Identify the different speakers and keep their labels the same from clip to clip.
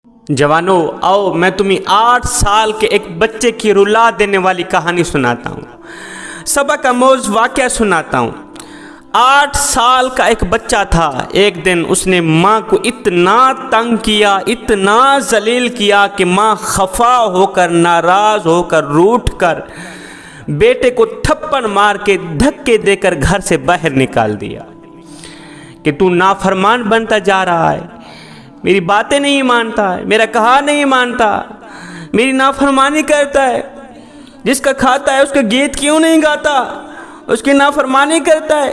Speaker 1: جوانوں آؤ میں تمہیں 8 سال کے ایک بچے کی رلا دینے والی کہانی سناتا ہوں، سبق آموز واقعہ سناتا ہوں۔ 8 سال کا ایک بچہ تھا۔ ایک دن اس نے ماں کو اتنا تنگ کیا، اتنا ذلیل کیا کہ ماں خفا ہو کر، ناراض ہو کر، روٹھ کر بیٹے کو تھپڑ مار کے دھکے دے کر گھر سے باہر نکال دیا کہ تو نافرمان بنتا جا رہا ہے، میری باتیں نہیں مانتا ہے، میرا کہا نہیں مانتا، میری نافرمانی کرتا ہے، جس کا کھاتا ہے اس کا گیت کیوں نہیں گاتا، اس کی نافرمانی کرتا ہے،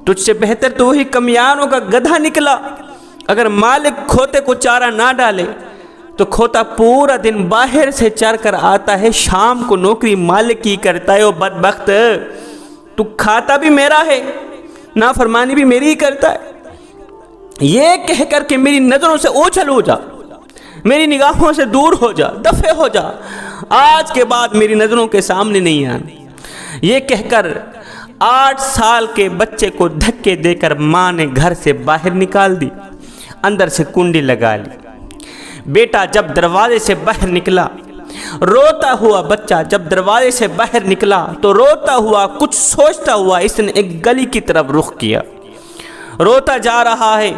Speaker 1: تجھ سے بہتر تو وہی کمیانوں کا گدھا نکلا۔ اگر مالک کھوتے کو چارہ نہ ڈالے تو کھوتا پورا دن باہر سے چر کر آتا ہے، شام کو نوکری مالک کی کرتا ہے۔ او بدبخت، تو کھاتا بھی میرا ہے، نافرمانی بھی میری ہی کرتا ہے۔ یہ کہہ کر کہ میری نظروں سے اوچھل ہو جا، میری نگاہوں سے دور ہو جا، دفع ہو جا، آج کے بعد میری نظروں کے سامنے نہیں آنا، یہ کہہ کر 8 سال کے بچے کو دھکے دے کر ماں نے گھر سے باہر نکال دی، اندر سے کنڈی لگا لی۔ بیٹا جب دروازے سے باہر نکلا، روتا ہوا بچہ جب دروازے سے باہر نکلا تو روتا ہوا، کچھ سوچتا ہوا اس نے ایک گلی کی طرف رخ کیا۔ روتا جا رہا ہے،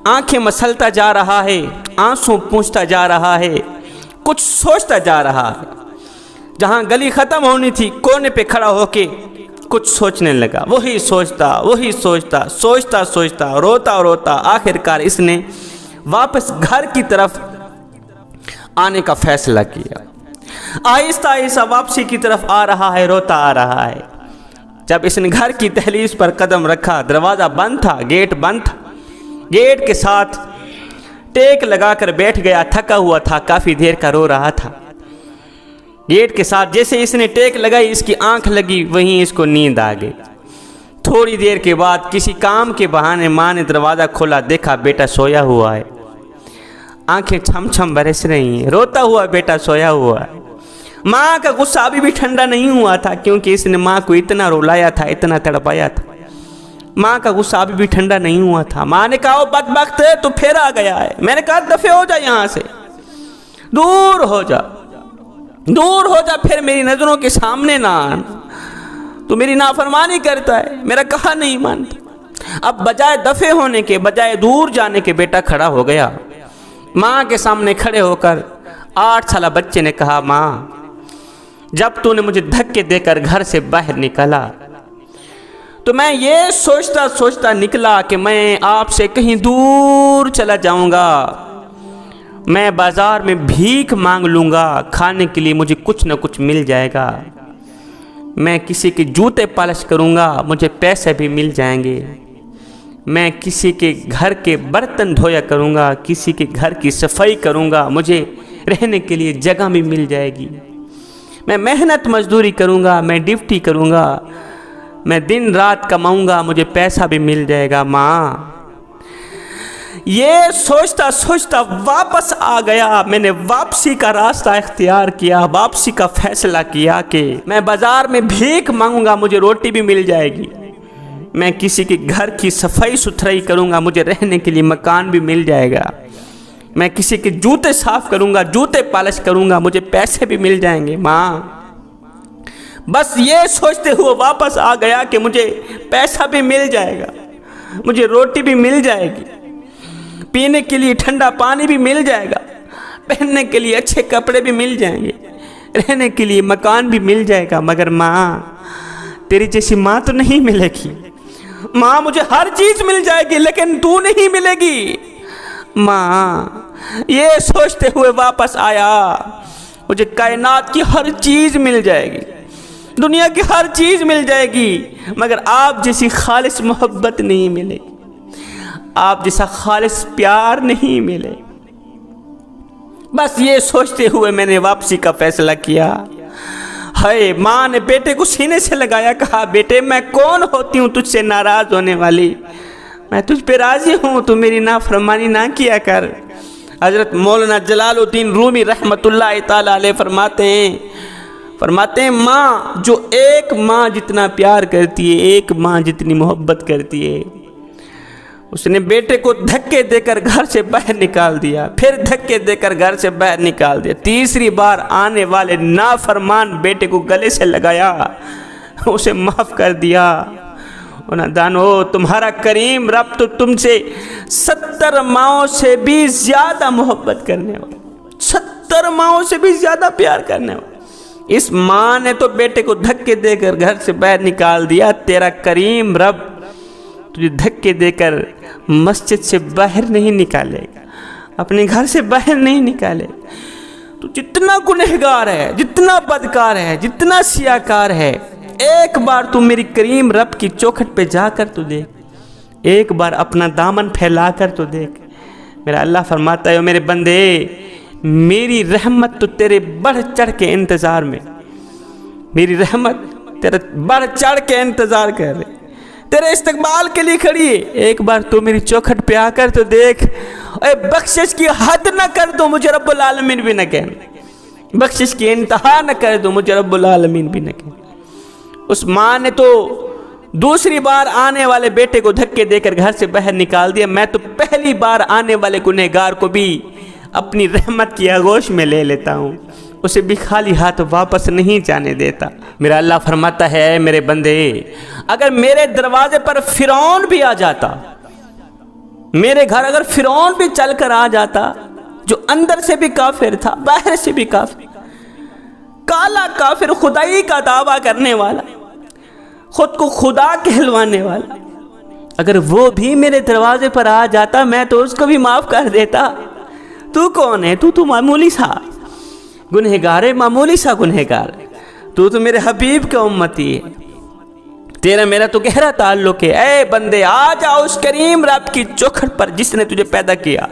Speaker 1: آنکھیں مسلتا جا رہا ہے، آنسوں پونچھتا جا رہا ہے، کچھ سوچتا جا رہا ہے۔ جہاں گلی ختم ہونی تھی کونے پہ کھڑا ہو کے کچھ سوچنے لگا، وہی سوچتا، سوچتا، روتا، آخرکار اس نے واپس گھر کی طرف آنے کا فیصلہ کیا۔ آہستہ واپسی کی طرف آ رہا ہے، روتا آ رہا ہے۔ جب اس نے گھر کی دہلیز پر قدم رکھا، دروازہ بند تھا، گیٹ بند تھا، گیٹ کے ساتھ ٹیک لگا کر بیٹھ گیا، تھکا ہوا تھا، کافی دیر کا رو رہا تھا۔ گیٹ کے ساتھ جیسے اس نے ٹیک لگائی، اس کی آنکھ لگی، وہیں اس کو نیند آ گئی۔ تھوڑی دیر کے بعد کسی کام کے بہانے ماں نے دروازہ کھولا، دیکھا بیٹا سویا ہوا ہے، آنکھیں چھم چھم برس رہی ہیں، روتا ہوا بیٹا سویا ہوا ہے۔ ماں کا غصہ ابھی بھی ٹھنڈا نہیں ہوا تھا، کیونکہ اس نے ماں کو اتنا رولایا تھا، اتنا تڑپایا تھا۔ ماں کا غصہ ابھی بھی ٹھنڈا نہیں ہوا تھا۔ ماں نے کہا، او بدبخت تو پھر آ گیا ہے۔ میں نے کہا دفع ہو جا، یہاں سے دور ہو جا، پھر میری نظروں کے سامنے نہ آنا، تو میری نافرمانی کرتا ہے، میرا کہا نہیں مانتا۔ اب بجائے دفع ہونے کے، بجائے دور جانے کے، بیٹا کھڑا ہو گیا۔ ماں کے سامنے کھڑے ہو کر 8 سالہ بچے نے کہا، ماں جب تو نے مجھے دھکے دے کر گھر سے باہر نکالا تو میں یہ سوچتا نکلا کہ میں آپ سے کہیں دور چلا جاؤں گا، میں بازار میں بھیک مانگ لوں گا، کھانے کے لیے مجھے کچھ نہ کچھ مل جائے گا، میں کسی کے جوتے پالش کروں گا، مجھے پیسے بھی مل جائیں گے، میں کسی کے گھر کے برتن دھویا کروں گا، کسی کے گھر کی صفائی کروں گا، مجھے رہنے کے لیے جگہ بھی مل جائے گی، میں محنت مزدوری کروں گا، میں ڈیوٹی کروں گا، میں دن رات کماؤں گا، مجھے پیسہ بھی مل جائے گا۔ ماں یہ سوچتا واپس آ گیا۔ میں نے واپسی کا راستہ اختیار کیا، واپسی کا فیصلہ کیا کہ میں بازار میں بھیک مانگوں گا، مجھے روٹی بھی مل جائے گی، میں کسی کے گھر کی صفائی ستھرائی کروں گا، مجھے رہنے کے لیے مکان بھی مل جائے گا، میں کسی کے جوتے صاف کروں گا، جوتے پالش کروں گا، مجھے پیسے بھی مل جائیں گے۔ ماں بس یہ سوچتے ہوئے واپس آ گیا کہ مجھے پیسہ بھی مل جائے گا، مجھے روٹی بھی مل جائے گی، پینے کے لیے ٹھنڈا پانی بھی مل جائے گا، پہننے کے لیے اچھے کپڑے بھی مل جائیں گے، رہنے کے لیے مکان بھی مل جائے گا۔ مگر ماں تیری جیسی ماں تو نہیں ملے گی، ماں مجھے ہر چیز مل جائے گی لیکن تو نہیں ملے گی۔ ماں یہ سوچتے ہوئے واپس آیا، مجھے کائنات کی ہر چیز مل جائے گی، دنیا کی ہر چیز مل جائے گی، مگر آپ جیسی خالص محبت نہیں ملے گی، آپ جیسا خالص پیار نہیں ملے۔ بس یہ سوچتے ہوئے میں نے واپسی کا فیصلہ کیا۔ ہائے، ماں نے بیٹے کو سینے سے لگایا، کہا بیٹے میں کون ہوتی ہوں تجھ سے ناراض ہونے والی، میں تجھ پہ راضی ہوں، تو میری نافرمانی نہ کیا کر۔ حضرت مولانا جلال الدین رومی رحمت اللہ تعالی علیہ فرماتے ہیں ماں جو ایک ماں جتنا پیار کرتی ہے، ایک ماں جتنی محبت کرتی ہے، اس نے بیٹے کو دھکے دے کر گھر سے باہر نکال دیا، پھر دھکے دے کر گھر سے باہر نکال دیا، تیسری بار آنے والے نافرمان بیٹے کو گلے سے لگایا، اسے معاف کر دیا۔ دانو تمہارا کریم رب تو تم سے 70 ماؤں سے بھی زیادہ محبت کرنے والا، 70 ماؤں سے بھی زیادہ پیار کرنے والا۔ اس ماں نے تو بیٹے کو دھکے دے کر گھر سے باہر نکال دیا، تیرا کریم رب تجھے دھکے دے کر مسجد سے باہر نہیں نکالے گا، اپنے گھر سے باہر نہیں نکالے گا۔ تو جتنا گنہگار ہے، جتنا بدکار ہے، جتنا سیاکار ہے، ایک بار تو میری کریم رب کی چوکھٹ پہ جا کر تو دیکھ، ایک بار اپنا دامن پھیلا کر تو دیکھ۔ میرا اللہ فرماتا ہے میرے بندے، میری رحمت تو تیرے بڑھ چڑھ کے انتظار میں، میری رحمت تیرے بڑھ چڑھ کے انتظار کر رہے، تیرے استقبال کے لیے کھڑی ہے۔ ایک بار تو میری چوکھٹ پہ آ کر تو دیکھ، اے بخشش کی حد نہ کر دو مجھے رب العالمین بھی نہ کہنا، بخشش کی انتہا نہ کر دو مجھے رب العالمین بھی نہ کہنا۔ اس ماں نے تو دوسری بار آنے والے بیٹے کو دھکے دے کر گھر سے باہر نکال دیا، میں تو پہلی بار آنے والے گنہگار کو بھی اپنی رحمت کی آغوش میں لے لیتا ہوں، اسے بھی خالی ہاتھ واپس نہیں جانے دیتا۔ میرا اللہ فرماتا ہے میرے بندے، اگر میرے دروازے پر فرعون بھی آ جاتا، میرے گھر اگر فرعون بھی چل کر آ جاتا، جو اندر سے بھی کافر تھا باہر سے بھی کافر، کالا کافر، خدائی کا دعویٰ کرنے والا، خود کو خدا کہلوانے والا، اگر وہ بھی میرے دروازے پر آ جاتا میں تو اس کو بھی معاف کر دیتا۔ تو کون ہے؟ تو معمولی سا گنہگار ہے، معمولی سا گنہگار ہے، تو میرے حبیب کا امتی ہے، تیرا میرا تو گہرا تعلق ہے۔ اے بندے آ جا اس کریم رب کی چوکھٹ پر جس نے تجھے پیدا کیا،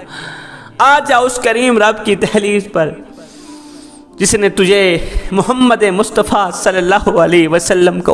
Speaker 1: آ جا اس کریم رب کی دہلیز پر جس نے تجھے محمد مصطفیٰ صلی اللہ علیہ وسلم کا